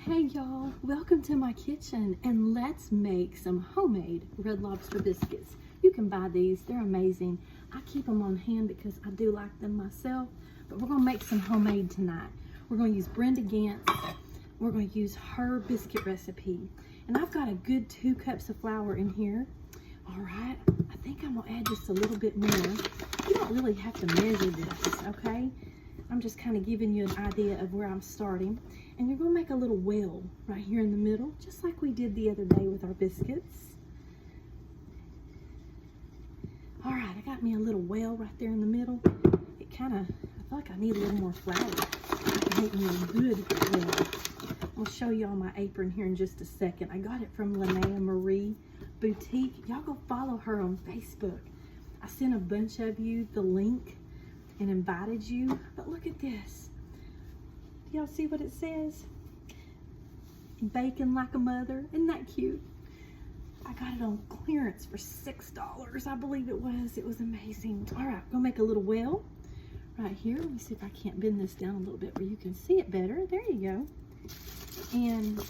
Hey y'all, welcome to my kitchen and let's make some homemade Red Lobster biscuits. You can buy these, they're amazing. I keep them on hand because I do like them myself, but we're gonna make some homemade tonight. We're gonna use Brenda Gant's, we're gonna use her biscuit recipe. And I've got a good 2 cups of flour in here. All right, I think I'm gonna add just a little bit more. You don't really have to measure this, okay? I'm just kind of giving you an idea of where I'm starting. And you're gonna make a little well right here in the middle, just like we did the other day with our biscuits. All right, I got me a little well right there in the middle. I feel like I need a little more flour. I can make me a good well. I'll show you on my apron here in just a second. I got it from Linnea Marie Boutique. Y'all go follow her on Facebook. I sent a bunch of you the link and invited you, but look at this. Do y'all see what it says? Baking like a mother. Isn't that cute? I got it on clearance for $6, I believe it was. It was amazing. All right, gonna make a little well right here. Let me see if I can't bend this down a little bit where you can see it better. There you go. And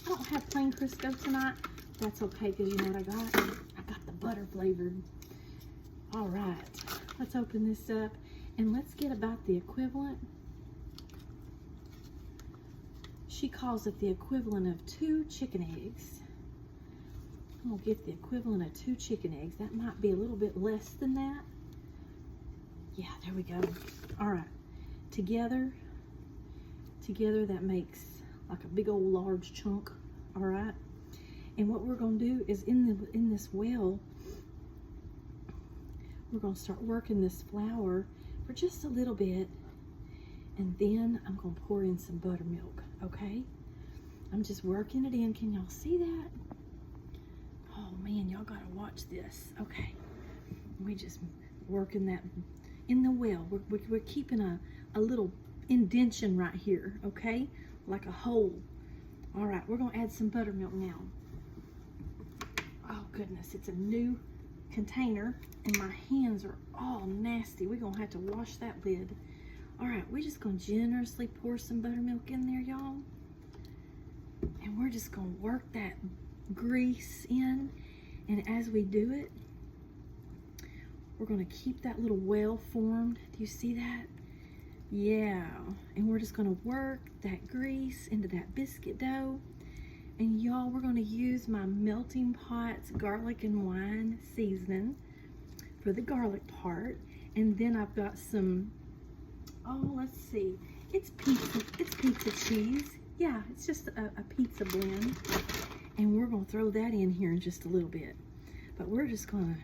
I don't have plain Crisco tonight. That's okay, because you know what I got? I got the butter flavored. All right, let's open this up and let's get about the equivalent. She calls it the equivalent of 2 chicken eggs. I'm gonna get the equivalent of 2 chicken eggs. That might be a little bit less than that. Yeah, there we go. All right, together that makes like a big old large chunk. All right, and what we're gonna do is in this well, we're gonna start working this flour for just a little bit, and then I'm gonna pour in some buttermilk. Okay, I'm just working it in. Can y'all see that? Oh man, y'all gotta watch this. Okay, we just working that in the well. We're keeping a little indention right here, okay, like a hole. All right, we're gonna add some buttermilk now. Oh goodness, it's a new container and my hands are all nasty. We're gonna have to wash that lid. All right, we're just gonna generously pour some buttermilk in there, y'all. And we're just gonna work that grease in. And as we do it, we're gonna keep that little well formed. Do you see that? Yeah, and we're just gonna work that grease into that biscuit dough. And y'all, we're gonna use my Melting Pot's garlic and wine seasoning for the garlic part. And then I've got some, oh, let's see, it's pizza cheese. Yeah, it's just a pizza blend. And we're gonna throw that in here in just a little bit. But we're just gonna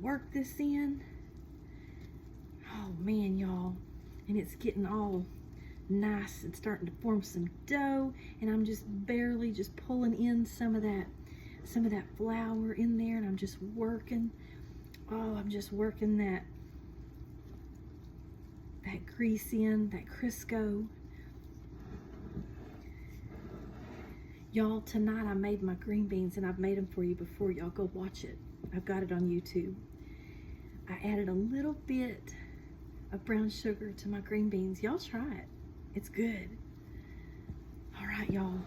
work this in. Oh man, y'all, and it's getting all nice and starting to form some dough, and I'm just barely just pulling in some of that flour in there, and I'm just working. Oh, I'm just working that grease in, that Crisco. Y'all, tonight I made my green beans, and I've made them for you before. Y'all go watch it. I've got it on YouTube. I added a little bit of brown sugar to my green beans. Y'all try it. It's good. All right, y'all.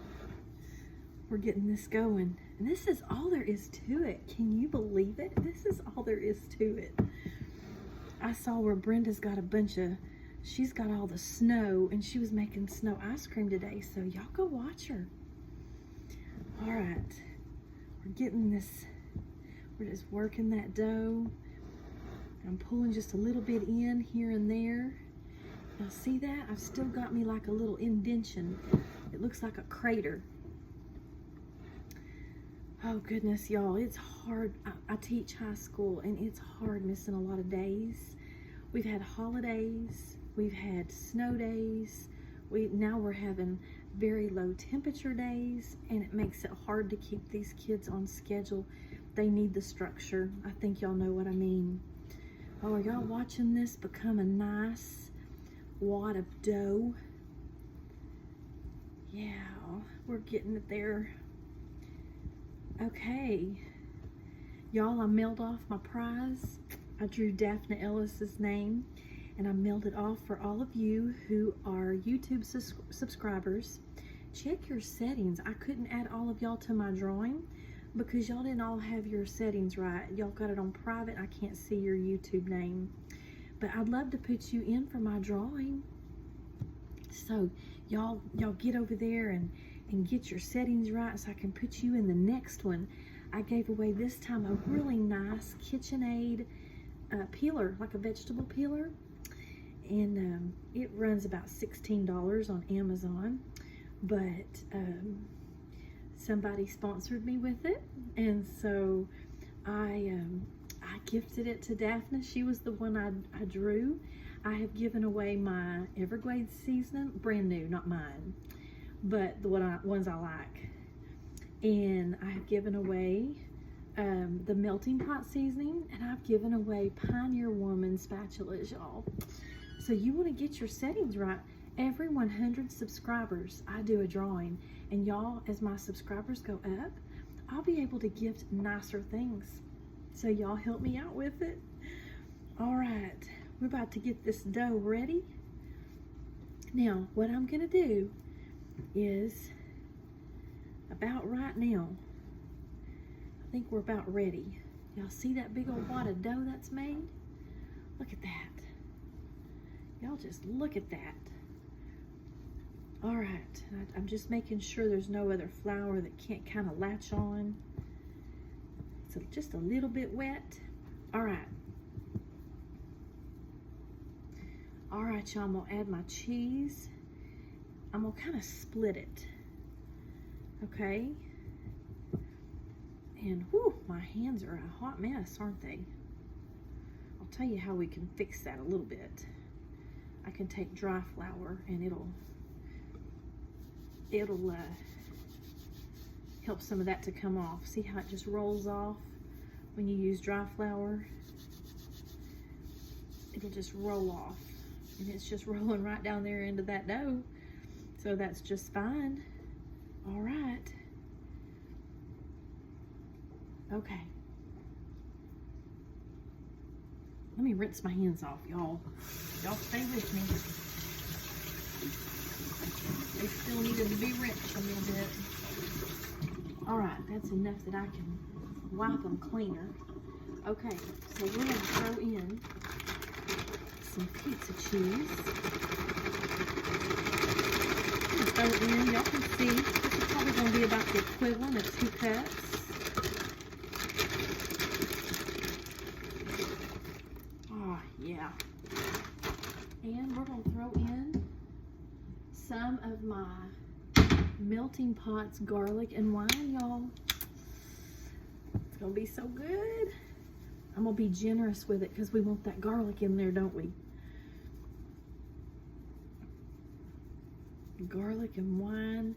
We're getting this going. And this is all there is to it. Can you believe it? This is all there is to it. I saw where Brenda's got she's got all the snow, and she was making snow ice cream today. So y'all go watch her. All right. We're getting this. We're just working that dough. I'm pulling just a little bit in here and there. Y'all see that? I've still got me like a little indention. It looks like a crater. Oh goodness, y'all, it's hard. I teach high school, and it's hard missing a lot of days. We've had holidays, we've had snow days. Now we're having very low temperature days, and it makes it hard to keep these kids on schedule. They need the structure. I think y'all know what I mean. Oh, are y'all watching this become a nice wad of dough? Yeah, we're getting it there. Okay, y'all, I mailed off my prize. I drew Daphne Ellis's name, and I mailed it off for all of you who are YouTube subscribers. check your settings. I couldn't add all of y'all to my drawing because y'all didn't all have your settings right. Y'all got it on private. I can't see your YouTube name. But I'd love to put you in for my drawing. So y'all get over there and get your settings right so I can put you in the next one. I gave away this time a really nice KitchenAid peeler, like a vegetable peeler. And it runs about $16 on Amazon. But somebody sponsored me with it. And so I gifted it to Daphne. She was the one I drew. I have given away my Everglades seasoning, brand new, not mine, but the ones I like. And I have given away the melting pot seasoning, and I've given away Pioneer Woman spatulas, y'all. So you want to get your settings right. Every 100 subscribers, I do a drawing, and y'all, as my subscribers go up, I'll be able to gift nicer things. So y'all help me out with it. All right, we're about to get this dough ready. Now, what I'm gonna do is, about right now, I think we're about ready. Y'all see that big old wad of dough that's made? Look at that. Y'all just look at that. All right, I'm just making sure there's no other flour that can't kind of latch on. So just a little bit wet. All right. All right, y'all, I'm gonna add my cheese. I'm gonna kind of split it, okay? And whew, my hands are a hot mess, aren't they? I'll tell you how we can fix that a little bit. I can take dry flour and it'll help some of that to come off. See how it just rolls off when you use dry flour? It'll just roll off, and it's just rolling right down there into that dough. So that's just fine. All right. Okay. Let me rinse my hands off, y'all. Y'all stay with me. They still needed to be rinsed a little bit. All right, that's enough that I can wipe them cleaner. Okay, so we're gonna throw in some pizza cheese. Throw it in, y'all can see, this is probably gonna be about the equivalent of 2 cups. Oh, yeah. And we're gonna throw in some of my melting pot's garlic and wine, y'all. It's gonna be so good. I'm gonna be generous with it because we want that garlic in there, don't we? Garlic and wine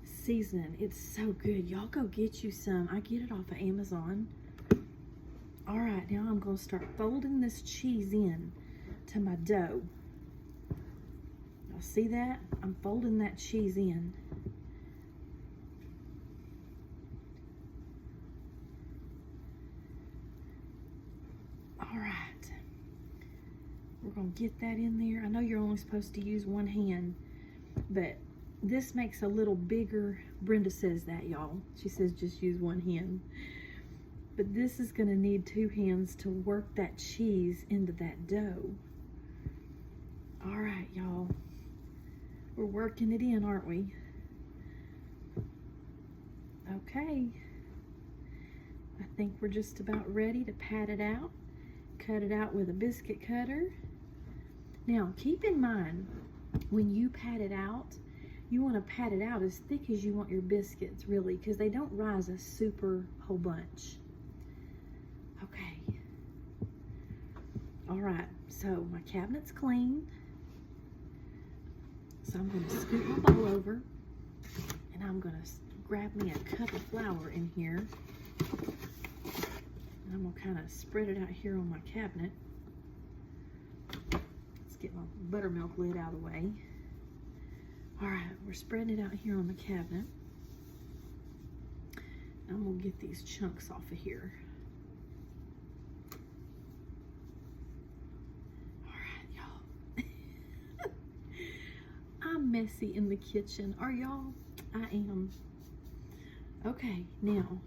seasoning. It's so good. Y'all go get you some. I get it off of Amazon. All right, now I'm gonna start folding this cheese in to my dough. Y'all see that? I'm folding that cheese in. All right. We're gonna get that in there. I know you're only supposed to use one hand, but this makes a little bigger. Brenda says that, y'all. She says just use one hand. But this is gonna need 2 hands to work that cheese into that dough. All right, y'all. We're working it in, aren't we? Okay. I think we're just about ready to pat it out. Cut it out with a biscuit cutter. Now, keep in mind, when you pat it out, you want to pat it out as thick as you want your biscuits, really, because they don't rise a super whole bunch. Okay. All right, so my cabinet's clean. So I'm going to scoot my bowl over, and I'm going to grab me a cup of flour in here. And I'm going to kind of spread it out here on my cabinet. Let's get my buttermilk lid out of the way. All right, we're spreading it out here on the cabinet. I'm going to get these chunks off of here. All right, y'all. I'm messy in the kitchen. Are y'all? I am. Okay, now.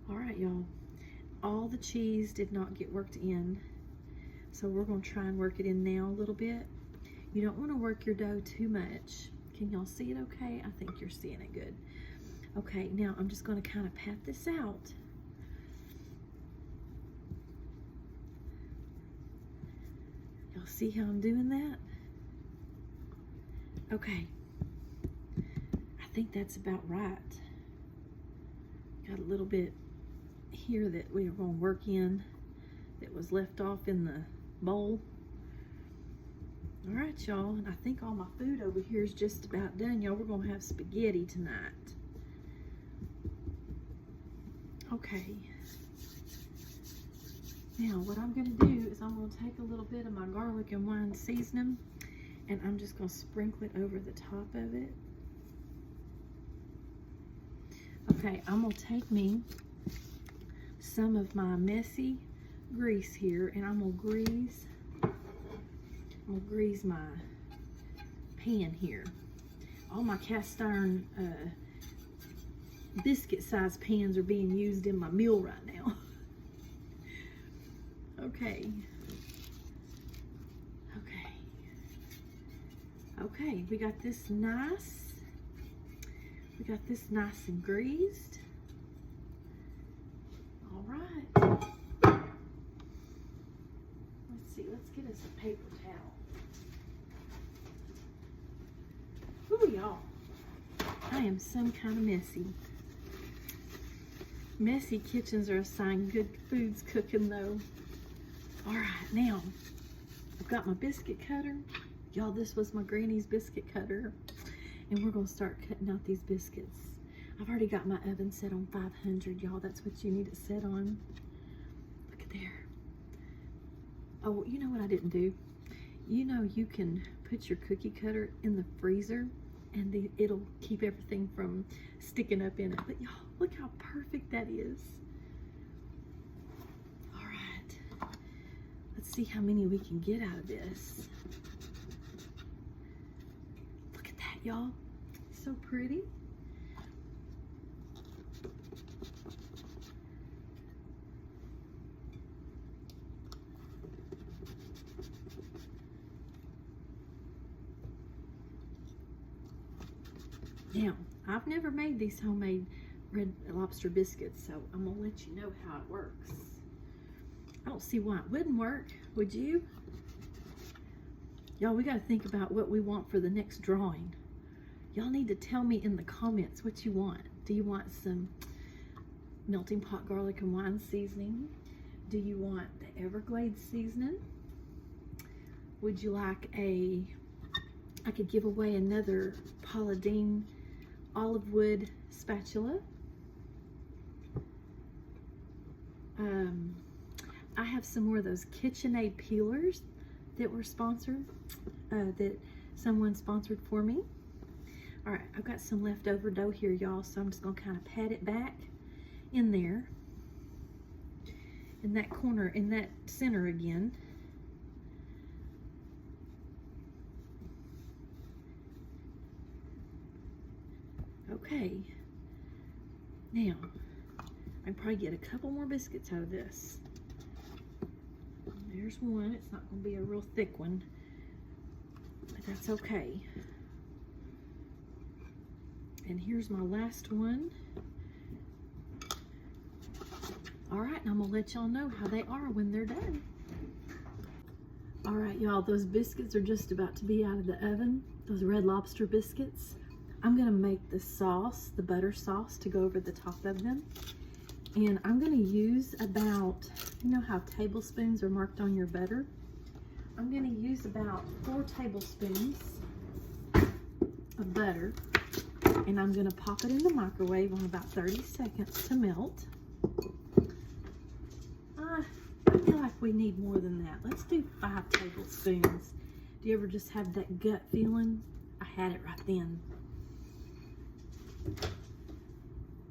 All right, y'all. All the cheese did not get worked in, so we're going to try and work it in now a little bit. You don't want to work your dough too much. Can y'all see it okay? I think you're seeing it good. Okay, now I'm just going to kind of pat this out. Y'all see how I'm doing that? Okay. I think that's about right. Got a little bit here that we are going to work in that was left off in the bowl. All right, y'all, and I think all my food over here is just about done. Y'all, we're going to have spaghetti tonight. Okay. Now, what I'm going to do is I'm going to take a little bit of my garlic and wine seasoning, and I'm just going to sprinkle it over the top of it. Okay, I'm going to take me some of my messy grease here, and I'm going to grease my pan here. All my cast iron biscuit size pans are being used in my meal right now. Okay. Okay, we got this nice and greased. All right. Let's see, let's get us a paper towel. Ooh, y'all, I am some kind of messy. Messy kitchens are a sign good food's cooking though. All right, now, I've got my biscuit cutter. Y'all, this was my granny's biscuit cutter. And we're gonna start cutting out these biscuits. I've already got my oven set on 500, y'all. That's what you need it set on. Look at there. Oh, you know what I didn't do? You know you can put your cookie cutter in the freezer and it'll keep everything from sticking up in it. But y'all, look how perfect that is. All right. Let's see how many we can get out of this. Look at that, y'all. So pretty. Now, I've never made these homemade Red Lobster biscuits, so I'm gonna let you know how it works. I don't see why it wouldn't work, would you? Y'all, we gotta think about what we want for the next drawing. Y'all need to tell me in the comments what you want. Do you want some melting pot garlic and wine seasoning? Do you want the Everglades seasoning? Would you like I could give away another Paula Deen olive wood spatula. I have some more of those KitchenAid peelers that were sponsored, that someone sponsored for me. All right, I've got some leftover dough here, y'all, so I'm just gonna kind of pat it back in there, in that corner, in that center again. Okay, now I can probably get a couple more biscuits out of this. There's one. It's not going to be a real thick one, but that's okay. And here's my last one. All right, and I'm going to let y'all know how they are when they're done. All right, y'all, those biscuits are just about to be out of the oven. Those Red Lobster biscuits. I'm gonna make the sauce, the butter sauce, to go over the top of them. And I'm gonna use about, you know how tablespoons are marked on your butter? I'm gonna use about 4 tablespoons of butter. And I'm gonna pop it in the microwave on about 30 seconds to melt. I feel like we need more than that. Let's do 5 tablespoons. Do you ever just have that gut feeling? I had it right then.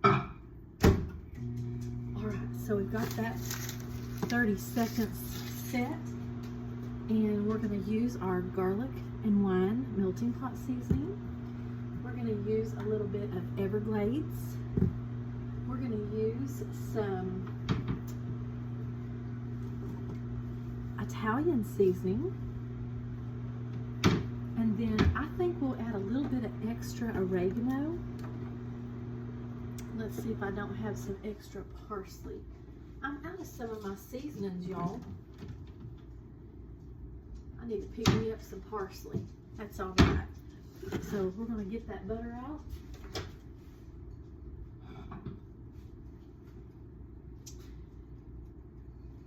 All right, so we've got that 30 seconds set. And we're going to use our garlic and wine melting pot seasoning. We're going to use a little bit of Everglades. We're going to use some Italian seasoning. And then I think we'll add a little bit of extra oregano. Let's see if I don't have some extra parsley. I'm out of some of my seasonings, y'all. I need to pick me up some parsley. That's all right. So we're going to get that butter out.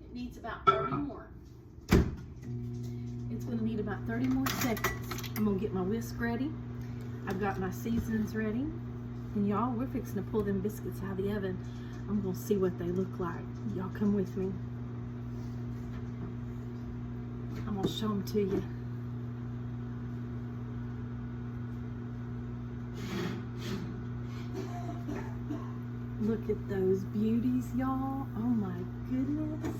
It needs about 30 more. It's going to need about 30 more seconds. I'm going to get my whisk ready. I've got my seasonings ready. And y'all, we're fixing to pull them biscuits out of the oven. I'm going to see what they look like. Y'all come with me. I'm going to show them to you. Look at those beauties, y'all. Oh my goodness.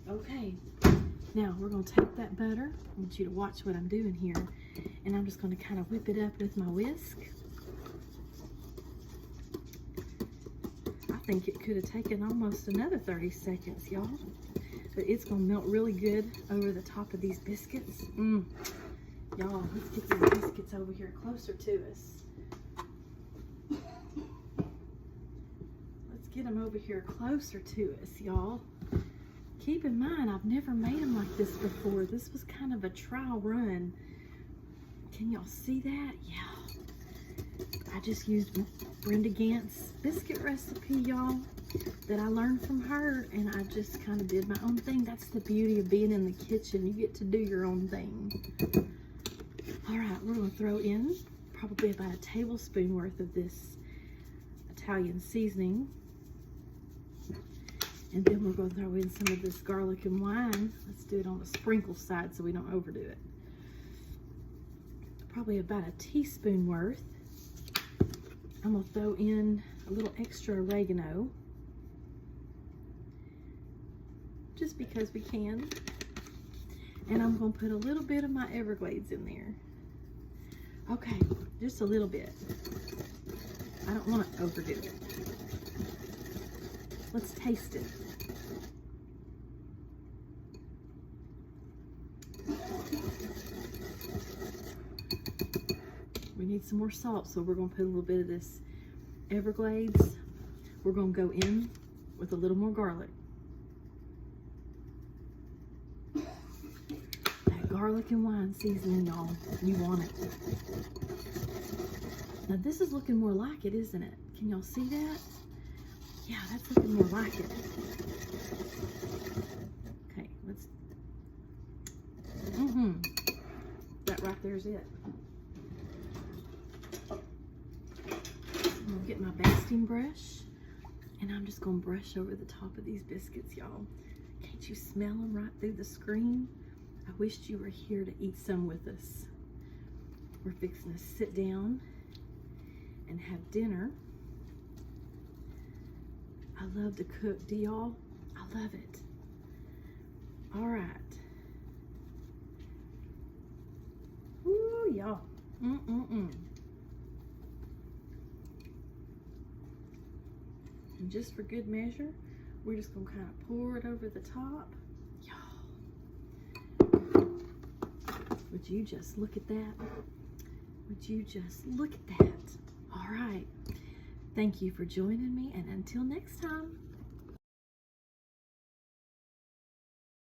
Okay, now we're going to take that butter. I want you to watch what I'm doing here. And I'm just going to kind of whip it up with my whisk. I think it could have taken almost another 30 seconds, y'all. But it's going to melt really good over the top of these biscuits. Y'all, let's get these biscuits over here closer to us. Let's get them over here closer to us, y'all. Keep in mind, I've never made them like this before. This was kind of a trial run. Can y'all see that? Yeah. I just used Brenda Gant's biscuit recipe, y'all, that I learned from her, and I just kind of did my own thing. That's the beauty of being in the kitchen. You get to do your own thing. All right, we're going to throw in probably about a tablespoon worth of this Italian seasoning. And then we're going to throw in some of this garlic and wine. Let's do it on the sprinkle side so we don't overdo it. Probably about a teaspoon worth. I'm going to throw in a little extra oregano. Just because we can. And I'm going to put a little bit of my Everglades in there. Okay, just a little bit. I don't want to overdo it. Let's taste it. We need some more salt, so we're going to put a little bit of this Everglades. We're going to go in with a little more garlic. That garlic and wine seasoning, y'all. You want it. Now this is looking more like it, isn't it? Can y'all see that? Yeah, that's looking more like it. Okay, let's... That right there's it. I'm gonna get my basting brush, and I'm just gonna brush over the top of these biscuits, y'all. Can't you smell them right through the screen? I wished you were here to eat some with us. We're fixing to sit down and have dinner. I love to cook, do y'all? I love it. All right. Ooh, y'all. And just for good measure, we're just gonna kind of pour it over the top. Y'all, would you just look at that? Would you just look at that? All right. Thank you for joining me, and until next time.